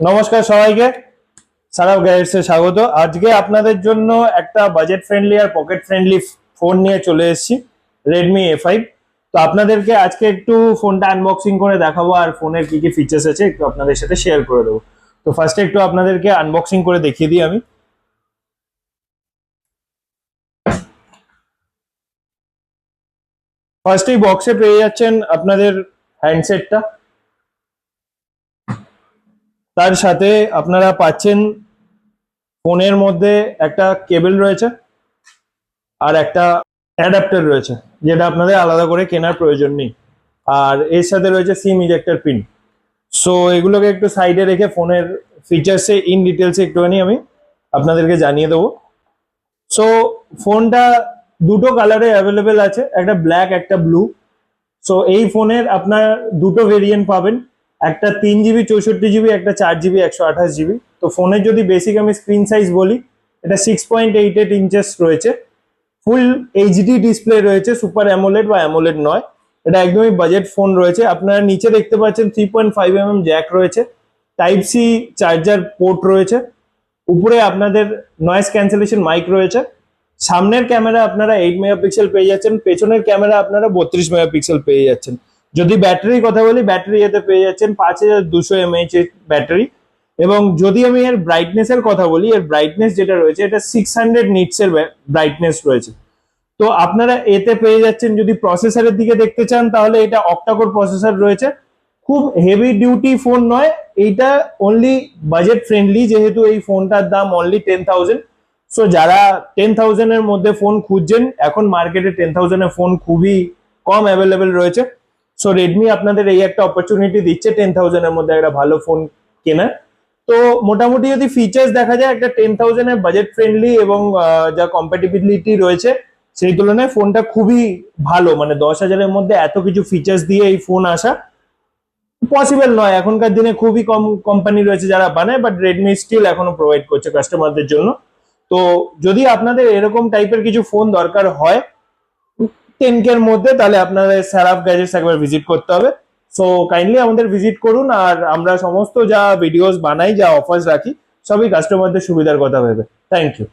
নমস্কার সবাইকে, সারাফ গ্যাজেটসে স্বাগত। আজকে আপনাদের জন্য একটা বাজেট ফ্রেন্ডলি আর পকেট ফ্রেন্ডলি ফোন নিয়ে চলে এসেছি, রেডমি A5। তো আপনাদেরকে আজকে একটু ফোনটা আনবক্সিং করে দেখাবো আর ফোনের কি কি ফিচার্স আছে একটু আপনাদের সাথে শেয়ার করে দেবো। তো ফার্স্টে একটু আপনাদেরকে আনবক্সিং করে দেখিয়ে দিই আমি। ফার্স্টেই বক্সে পেয়ে যাচ্ছেন আপনাদের হ্যান্ডসেটটা, তার সাথে আপনারা পাচ্ছেন ফোনের মধ্যে একটা কেবল রয়েছে আর একটা অ্যাডাপ্টার রয়েছে, যেটা আপনাদের আলাদা করে কেনার প্রয়োজন নেই। আর এর সাথে রয়েছে সিম ইজেক্টর পিন। সো এগুলোকে একটু সাইডে রেখে ফোনের ফিচার্সে ইন ডিটেলসে একটুখানি আমি আপনাদেরকে জানিয়ে দেবো। সো ফোনটা দুটো কালারে অ্যাভেলেবেল আছে, একটা ব্ল্যাক একটা ব্লু। সো এই ফোনের আপনার দুটো ভেরিয়েন্ট পাবেন, একটা 3 GB 64 GB, একটা 4 GB 128 GB। তো ফোনের যদি বেসিক আমি স্ক্রিন সাইজ বলি, এটা 6.88 ইঞ্চেস রয়েছে, ফুল এইচডি ডিসপ্লে রয়েছে, সুপার অ্যামোলেড বা অ্যামোলেড নয়। এটা একদমই বাজেট ফোন রয়েছে। আপনারা নিচে দেখতে পাচ্ছেন 3.5 mm জ্যাক রয়েছে, টাইপ সি চার্জার পোর্ট রয়েছে, উপরে আপনাদের নয়েজ ক্যান্সেলেশন মাইক রয়েছে। সামনের ক্যামেরা আপনারা 8 MP পেয়ে যাচ্ছেন, পেছনের ক্যামেরা আপনারা 32 MP পেয়ে যাচ্ছেন। যদি ব্যাটারির কথা বলি, ব্যাটারি এতে পেয়ে যাচ্ছেন 5200 mAh এর ব্যাটারি। এবং যদি আমি এর ব্রাইটনেস এর কথা বলি, এর ব্রাইটনেস যেটা রয়েছে এটা 600 নিটস এর ব্রাইটনেস রয়েছে। তো আপনারা এতে পেয়ে যাচ্ছেন। যদি প্রসেসরের দিকে দেখতে চান তাহলে এটা অক্টাকোর প্রসেসর রয়েছে, খুব হেভি ডিউটি ফোন নয়, এইটা অনলি বাজেট ফ্রেন্ডলি, যেহেতু এই ফোনটার দাম অনলি 10,000। সো যারা 10,000 এর মধ্যে ফোন খুঁজছেন, এখন মার্কেটে 10,000 এর ফোন খুবই কম অ্যাভেলেবেল রয়েছে। সো রেডমি আপনাদের এই একটা অপরচুনিটি দিচ্ছে 10,000 এর মধ্যে একটা ভালো ফোন কেনার। তো মোটামুটি যদি ফিচার্স দেখা যায়, একটা 10,000 এর বাজেট ফ্রেন্ডলি এবং যা কম্প্যাটিবিলিটি রয়েছে সেই তুলনায় ফোনটা খুবই ভালো। মানে 10,000 এর মধ্যে এত কিছু ফিচার্স দিয়ে এই ফোন আসা পসিবল নয়। এখনকার দিনে খুবই কম কোম্পানি রয়েছে যারা বানায়, বাট রেডমি স্টিল এখনো প্রোভাইড করছে কাস্টমারদের জন্য। তো যদি আপনাদের এরকম টাইপের কিছু ফোন দরকার হয় 10K এর মধ্যে, তাহলে আপনাদের সারাফ গ্যাজেটস একবার ভিজিট করতে হবে। সো কাইন্ডলি আমাদের ভিজিট করুন, আর আমরা সমস্ত যা ভিডিওস বানাই, যা অফার্স রাখি, সবই কাস্টমারদের সুবিধার কথা ভেবে। Thank you.